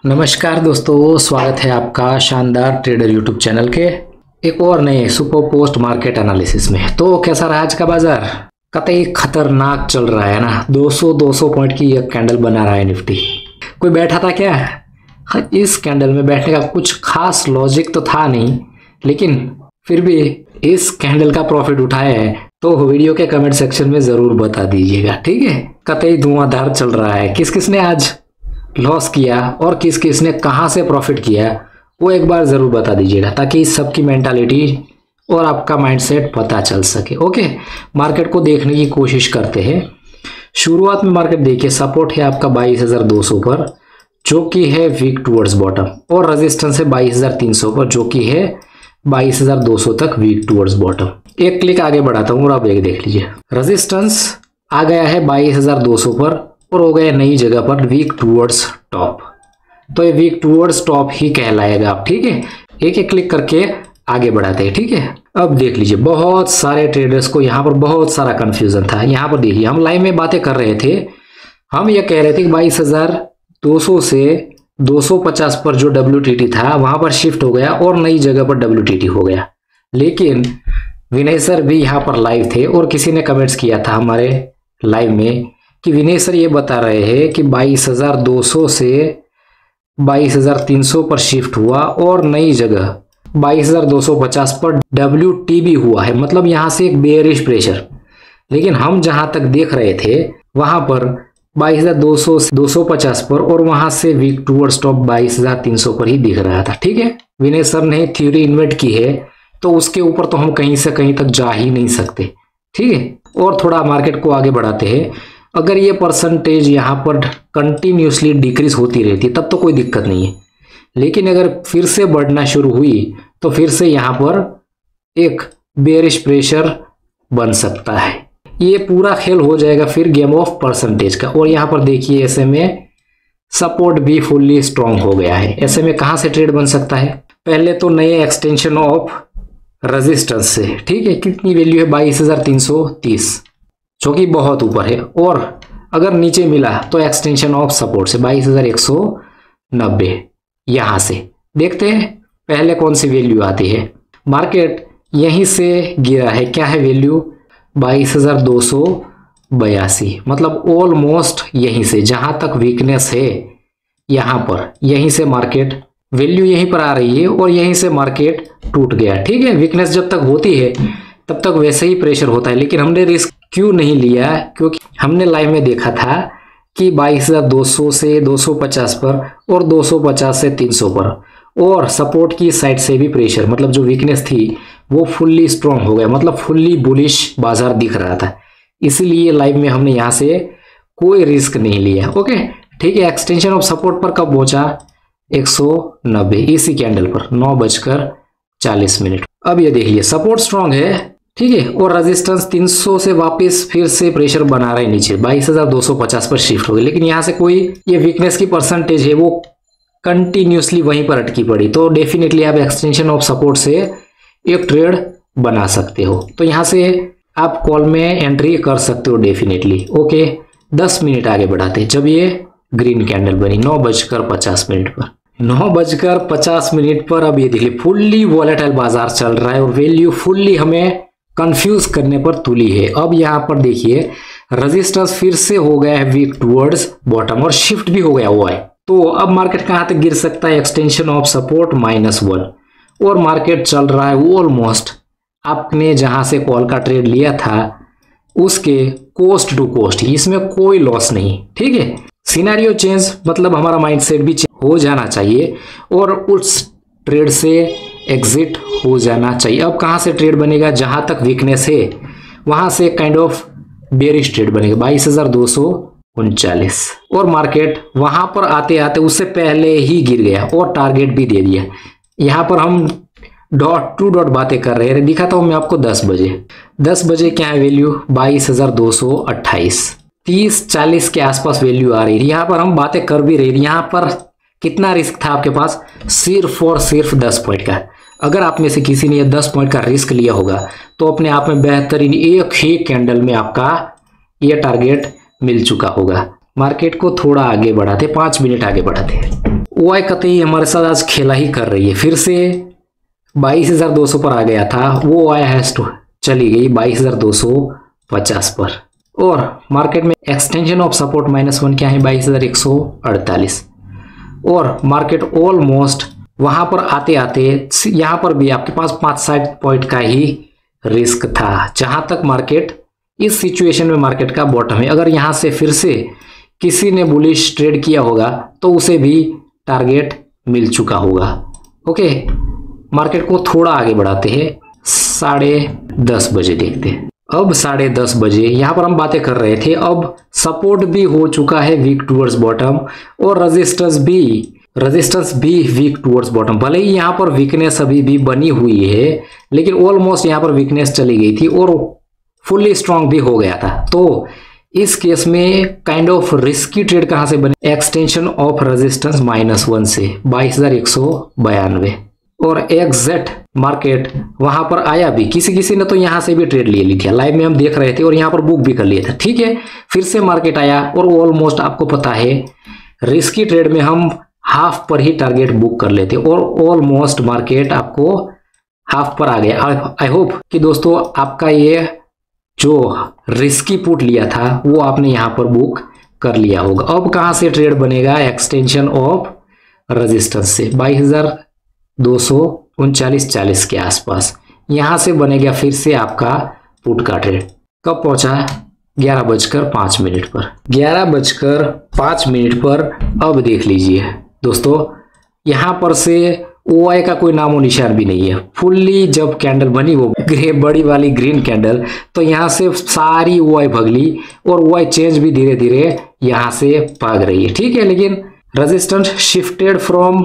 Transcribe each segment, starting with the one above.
नमस्कार दोस्तों, स्वागत है आपका शानदार ट्रेडर यूट्यूब चैनल के एक और नए सुपर पोस्ट मार्केट एनालिसिस में। तो कैसा रहा आज का बाजार? कतई खतरनाक चल रहा है ना। 200 पॉइंट की एक कैंडल बना रहा है निफ्टी। कोई बैठा था क्या? इस कैंडल में बैठने का कुछ खास लॉजिक तो था नहीं, लेकिन फिर भी इस कैंडल का प्रॉफिट उठाया है तो वीडियो के कमेंट सेक्शन में जरूर बता दीजिएगा, ठीक है। कतई धुआंधार चल रहा है। किस किस ने आज लॉस किया और किस किस ने कहां से प्रॉफिट किया वो एक बार जरूर बता दीजिएगा, ताकि सबकी मेंटालिटी और आपका माइंडसेट पता चल सके। ओके, मार्केट को देखने की कोशिश करते हैं। शुरुआत में मार्केट देखिए, सपोर्ट है आपका 22,200 पर, जो कि है वीक टुवर्ड्स बॉटम, और रेजिस्टेंस है 22,300 पर, जो कि है 22,200 तक वीक टुवर्ड्स बॉटम। एक क्लिक आगे बढ़ाता हूं और आप एक देख लीजिए। रेजिस्टेंस आ गया है 22,200 पर और हो गया नई जगह पर वीक टुवर्ड्स टॉप। तो ये वीक टुवर्ड्स टॉप ही कहलाएगा आप, ठीक है। एक एक क्लिक करके आगे बढ़ाते हैं, ठीक है। अब देख लीजिए, बहुत सारे ट्रेडर्स को यहाँ पर बहुत सारा कंफ्यूजन था। यहाँ पर देखिए, हम लाइव में बातें कर रहे थे। हम ये कह रहे थे कि 22,200 से 250 पर जो WTT था वहां पर शिफ्ट हो गया और नई जगह पर WTT हो गया। लेकिन विनय सर भी यहाँ पर लाइव थे और किसी ने कमेंट्स किया था हमारे लाइव में कि विनय सर ये बता रहे हैं कि 22,200 से 22,300 पर शिफ्ट हुआ और नई जगह 22,250 पर WTB हुआ है, मतलब यहां से एक बेयरिश प्रेशर। लेकिन हम जहां तक देख रहे थे वहां पर 22,200 से 250 पर और वहां से वीक टुवर्ड्स टॉप 22,300 पर ही दिख रहा था, ठीक है। विनय सर ने थ्योरी इन्वेंट की है तो उसके ऊपर तो हम कहीं से कहीं तक जा ही नहीं सकते, ठीक है। और थोड़ा मार्केट को आगे बढ़ाते हैं। अगर ये परसेंटेज यहाँ पर कंटिन्यूसली डिक्रीज होती रहती तब तो कोई दिक्कत नहीं है, लेकिन अगर फिर से बढ़ना शुरू हुई तो फिर से यहाँ पर एक बेरिश प्रेशर बन सकता है। ये पूरा खेल हो जाएगा फिर गेम ऑफ परसेंटेज का। और यहाँ पर देखिए, SMA सपोर्ट भी फुल्ली स्ट्रॉन्ग हो गया है। SMA कहाँ से ट्रेड बन सकता है? पहले तो नए एक्सटेंशन ऑफ रेजिस्टेंस से, ठीक है। कितनी वैल्यू है? 22,330, जो कि बहुत ऊपर है। और अगर नीचे मिला तो एक्सटेंशन ऑफ सपोर्ट से 22,190। यहां से देखते हैं पहले कौन सी वैल्यू आती है। मार्केट यहीं से गिरा है। क्या है वैल्यू? 22,282, मतलब ऑलमोस्ट यहीं से जहां तक वीकनेस है यहां पर, यहीं से मार्केट वैल्यू यहीं पर आ रही है और यहीं से मार्केट टूट गया, ठीक है। वीकनेस जब तक होती है तब तक वैसे ही प्रेशर होता है, लेकिन हमने रिस्क क्यों नहीं लिया? क्योंकि हमने लाइव में देखा था कि 22,200 से 250 पर और 250 से 300 पर, और सपोर्ट की साइड से भी प्रेशर, मतलब जो वीकनेस थी वो फुल्ली स्ट्रॉन्ग हो गया, मतलब फुल्ली बुलिश बाजार दिख रहा था। इसीलिए लाइव में हमने यहाँ से कोई रिस्क नहीं लिया। ओके, ठीक है। एक्सटेंशन ऑफ सपोर्ट पर कब पहुंचा? 190, इसी कैंडल पर 9:40। अब ये देखिए, सपोर्ट स्ट्रॉन्ग है, ठीक है। और रेजिस्टेंस 300 से वापस फिर से प्रेशर बना रहे नीचे, 22,250 पर शिफ्ट हो गए। लेकिन यहाँ से कोई ये वीकनेस की परसेंटेज है वो कंटिन्यूसली वहीं पर अटकी पड़ी। तो डेफिनेटली आप एक्सटेंशन ऑफ सपोर्ट से एक ट्रेड बना सकते हो। तो यहाँ से आप कॉल में एंट्री कर सकते हो डेफिनेटली। ओके, 10 मिनट आगे बढ़ाते हैं। जब ये ग्रीन कैंडल बनी 9:50 पर, 9:50 पर, अब ये देखिए फुल्ली वॉलेटाइल बाजार चल रहा है और वैल्यू फुल्ली हमें कंफ्यूज करने पर तुली है। अब यहाँ पर देखिए, रेजिस्टेंस फिर से हो गया है वीक टुवर्ड्स बॉटम और शिफ्ट भी हो गया हुआ है। तो अब मार्केट कहां तक गिर सकता है? एक्सटेंशन ऑफ सपोर्ट -1, और मार्केट चल रहा है ऑलमोस्ट आपने जहां से कॉल का ट्रेड लिया था उसके कोस्ट टू कोस्ट, इसमें कोई लॉस नहीं, ठीक है। सिनेरियो चेंज, मतलब हमारा माइंडसेट भी हो जाना चाहिए और उस ट्रेड से एग्जिट हो जाना चाहिए। अब कहां से ट्रेड बनेगा? जहां तक वीकनेस है वहां से काइंड ऑफ बेरिश ट्रेड बनेगा 22,239, और मार्केट वहां पर आते आते उससे पहले ही गिर गया और टारगेट भी दे दिया। यहां पर हम डॉट टू डॉट बातें कर रहे हैं। दिखाता हूं मैं आपको 10 बजे क्या है वैल्यू? 22,228, 30-40 के आसपास वैल्यू आ रही है। यहां पर हम बातें कर भी रहे। यहां पर कितना रिस्क था आपके पास? सिर्फ और सिर्फ 10 पॉइंट का। अगर आप में से किसी ने 10 पॉइंट का रिस्क लिया होगा तो अपने आप में बेहतरीन एक ही कैंडल में आपका ये टारगेट मिल चुका होगा। मार्केट को थोड़ा आगे बढ़ाते, 5 मिनट आगे बढ़ाते हैं। OI कतई हमारे साथ आज खेला ही कर रही है, फिर से 22,200 पर आ गया था, वो OI हैज टू चली गई 22,250 पर। और मार्केट में एक्सटेंशन ऑफ सपोर्ट -1 क्या है 22,148। और मार्केट ऑलमोस्ट वहां पर आते आते यहां पर भी आपके पास 5-7 पॉइंट का ही रिस्क था, जहां तक मार्केट इस सिचुएशन में मार्केट का बॉटम है। अगर यहां से फिर से किसी ने बुलिश ट्रेड किया होगा तो उसे भी टारगेट मिल चुका होगा। ओके, मार्केट को थोड़ा आगे बढ़ाते हैं, 10:30 बजे देखते हैं। अब 10:30 बजे यहां पर हम बातें कर रहे थे, अब सपोर्ट भी हो चुका है वीक टूवर्ड्स बॉटम और रेजिस्टेंस भी वीक टूवर्ड्स बॉटम। भले ही यहां पर वीकनेस अभी भी बनी हुई है, लेकिन ऑलमोस्ट यहां पर वीकनेस चली गई थी और फुल्ली स्ट्रांग भी हो गया था। तो इस केस में काइंड ऑफ रिस्की ट्रेड कहां से बने, एक्सटेंशन ऑफ रेजिस्टेंस -1 से 22,192 और एग्जैक्ट मार्केट वहां पर आया भी। किसी ने तो यहां से भी ट्रेड ले ली थी, लाइव में हम देख रहे थे और यहां पर बुक भी कर लिया था। ठीक है, फिर से मार्केट आया और ऑलमोस्ट आपको पता है रिस्की ट्रेड में हम हाफ पर ही टारगेट बुक कर लेते और ऑलमोस्ट मार्केट आपको हाफ पर आ गया। आई होप कि दोस्तों आपका ये जो रिस्की पुट लिया था वो आपने यहां पर बुक कर लिया होगा। अब कहां से ट्रेड बनेगा, एक्सटेंशन ऑफ रेजिस्टेंस से 22,239.40 के आसपास यहां से बनेगा फिर से आपका पुट का ट्रेड। कब पहुंचा, 11:05 पर 11:05 पर। अब देख लीजिए दोस्तों, यहां पर से OI का कोई नामो निशान भी नहीं है। फुल्ली जब कैंडल बनी वो बड़ी वाली ग्रीन कैंडल, तो यहां से सारी OI भगली और OI चेंज भी धीरे धीरे यहां से भाग रही है। ठीक है, लेकिन resistance shifted from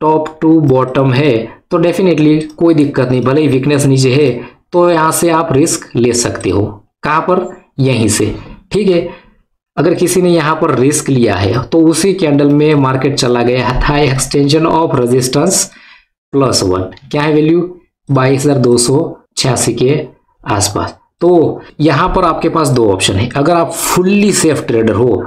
top to bottom है तो डेफिनेटली कोई दिक्कत नहीं। भले ही वीकनेस नीचे है तो यहां से आप रिस्क ले सकते हो। कहां पर, यहीं से। ठीक है, अगर किसी ने यहां पर रिस्क लिया है तो उसी कैंडल में मार्केट चला गया था एक्सटेंशन ऑफ रेजिस्टेंस +1, क्या है वैल्यू 22,286 के आसपास। तो यहां पर आपके पास दो ऑप्शन है। अगर आप फुल्ली सेफ ट्रेडर हो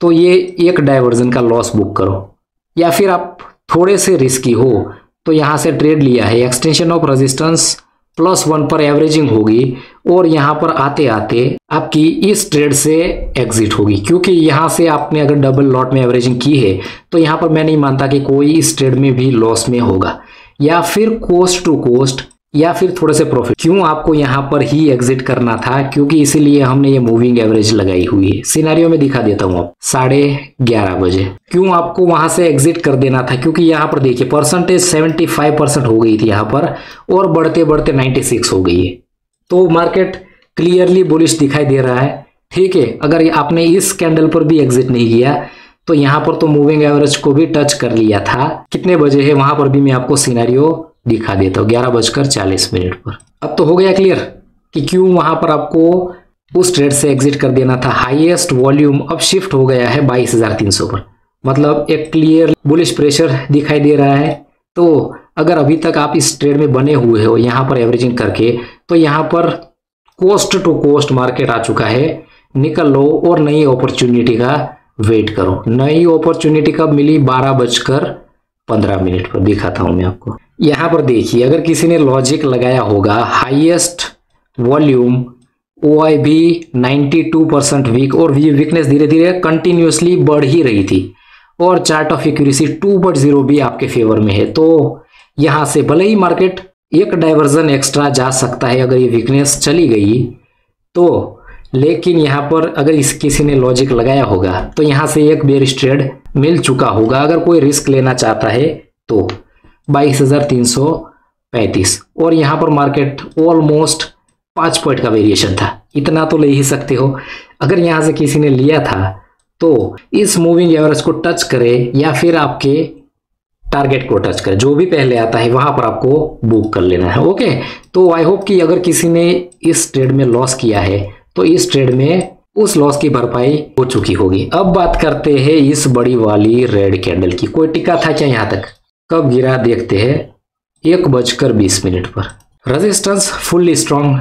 तो ये एक डाइवर्जन का लॉस बुक करो, या फिर आप थोड़े से रिस्की हो तो यहां से ट्रेड लिया है, एक्सटेंशन ऑफ रेजिस्टेंस +1 पर एवरेजिंग होगी और यहां पर आते आते आपकी इस ट्रेड से एग्जिट होगी, क्योंकि यहां से आपने अगर डबल लॉट में एवरेजिंग की है तो यहां पर मैं नहीं मानता कि कोई इस ट्रेड में भी लॉस में होगा, या फिर कोस्ट टू कोस्ट, या फिर थोड़े से प्रॉफिट। क्यों आपको यहां पर ही एग्जिट करना था, क्योंकि इसीलिए हमने ये मूविंग एवरेज लगाई हुई है। सिनेरियो में दिखा देता हूं आप 11:30 बजे क्यों आपको वहां से एग्जिट कर देना था, क्योंकि यहां पर देखिए परसेंटेज 75% हो गई थी यहां पर और बढ़ते बढ़ते 96 हो गई है। तो मार्केट क्लियरली बुलिश दिखाई दे रहा है। ठीक है, अगर आपने इस कैंडल पर भी एग्जिट नहीं किया तो यहां पर तो मूविंग एवरेज को भी टच कर लिया था। कितने बजे है वहां पर भी मैं आपको सिनेरियो दिखा देता हूँ, 11:40 पर। अब तो हो गया क्लियर कि क्यों वहां पर आपको उस ट्रेड से एग्जिट कर देना था। हाईएस्ट वॉल्यूम अब शिफ्ट हो गया है 22,300 पर, मतलब एक क्लियर बुलिश प्रेशर दिखाई दे रहा है। तो अगर अभी तक आप इस ट्रेड में बने हुए हो यहां पर एवरेजिंग करके, तो यहां पर कोस्ट टू कोस्ट मार्केट आ चुका है, निकल लो और नई अपॉर्चुनिटी का वेट करो। नई अपॉर्चुनिटी कब मिली, 12:15 पर दिखाता हूं मैं आपको। यहां पर देखिए, अगर किसी ने लॉजिक लगाया होगा, हाईएस्ट वॉल्यूम OI भी 92% वीक और वीकनेस धीरे धीरे कंटिन्यूसली बढ़ ही रही थी और चार्ट ऑफ एक्यूरेसी 2.0 भी आपके फेवर में है। तो यहां से भले ही मार्केट एक डाइवर्जन एक्स्ट्रा जा सकता है अगर ये वीकनेस चली गई तो, लेकिन यहां पर अगर किसी ने लॉजिक लगाया होगा तो यहां से एक बेयरिश ट्रेड मिल चुका होगा। अगर कोई रिस्क लेना चाहता है तो 22,335 और यहां पर मार्केट ऑलमोस्ट 5 पॉइंट का वेरिएशन था, इतना तो ले ही सकते हो। अगर यहां से किसी ने लिया था तो इस मूविंग एवरेज को टच करे या फिर आपके टारगेट को टच करे, जो भी पहले आता है वहां पर आपको बुक कर लेना है। ओके, तो आई होप कि अगर किसी ने इस ट्रेड में लॉस किया है तो इस ट्रेड में उस लॉस की भरपाई हो चुकी होगी। अब बात करते हैं इस बड़ी वाली रेड कैंडल की। कोई टिका था क्या यहां तक, कब गिरा देखते हैं, 1:20 पर। रेजिस्टेंस फुल्ली स्ट्रांग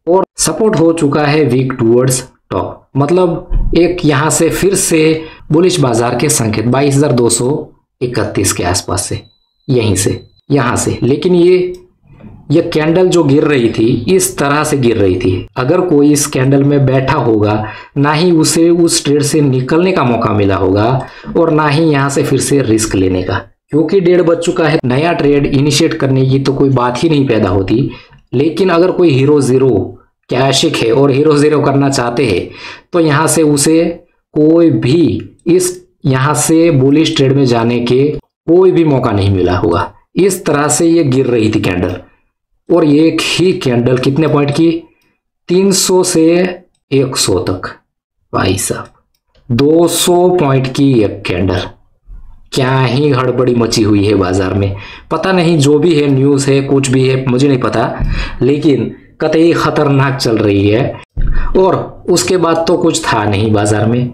और सपोर्ट हो चुका है वीक टूवर्ड्स टॉप, मतलब एक यहां से फिर से बुलिश बाजार के संकेत 22,200 31 के आसपास से, यहीं से, यहाँ से। लेकिन ये कैंडल जो गिर रही थी इस तरह से गिर रही थी। अगर कोई इस कैंडल में बैठा होगा, ना ही उसे उस ट्रेड से निकलने का मौका मिला होगा और ना ही यहाँ से फिर से रिस्क लेने का, क्योंकि 1:30 बज चुका है। नया ट्रेड इनिशिएट करने की तो कोई बात ही नहीं पैदा होती। लेकिन अगर कोई हीरो जीरो के आशिक है और हीरो जीरो करना चाहते हैं तो यहाँ से उसे कोई भी इस यहाँ से बुलिश ट्रेड में जाने के कोई भी मौका नहीं मिला होगा। इस तरह से ये गिर रही थी कैंडल, और एक ही कैंडल कितने पॉइंट की, 300 से 100 तक। भाई साहब 200 पॉइंट की एक कैंडल। क्या ही हड़बड़ी मची हुई है बाजार में, पता नहीं, जो भी है न्यूज़ है कुछ भी है मुझे नहीं पता, लेकिन कतई खतरनाक चल रही है। और उसके बाद तो कुछ था नहीं बाजार में।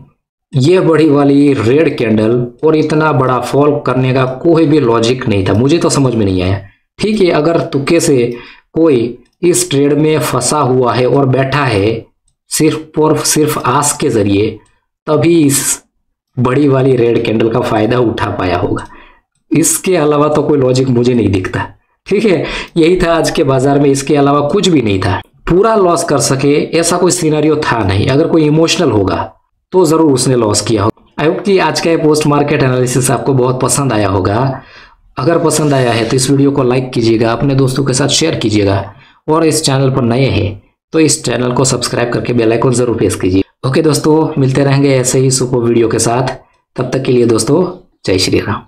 ये बड़ी वाली रेड कैंडल और इतना बड़ा फॉल करने का कोई भी लॉजिक नहीं था, मुझे तो समझ में नहीं आया। ठीक है, अगर तुक्के से कोई इस ट्रेड में फंसा हुआ है और बैठा है सिर्फ और सिर्फ आस के जरिए, तभी इस बड़ी वाली रेड कैंडल का फायदा उठा पाया होगा। इसके अलावा तो कोई लॉजिक मुझे नहीं दिखता। ठीक है, यही था आज के बाजार में, इसके अलावा कुछ भी नहीं था। पूरा लॉस कर सके ऐसा कोई सिनेरियो था नहीं। अगर कोई इमोशनल होगा तो जरूर उसने लॉस किया हो। आई होप कि आज का ये पोस्ट मार्केट एनालिसिस आपको बहुत पसंद आया होगा। अगर पसंद आया है तो इस वीडियो को लाइक कीजिएगा, अपने दोस्तों के साथ शेयर कीजिएगा, और इस चैनल पर नए हैं तो इस चैनल को सब्सक्राइब करके बेल आइकन जरूर प्रेस कीजिए। ओके दोस्तों, मिलते रहेंगे ऐसे ही सुपर वीडियो के साथ। तब तक के लिए दोस्तों, जय श्री राम।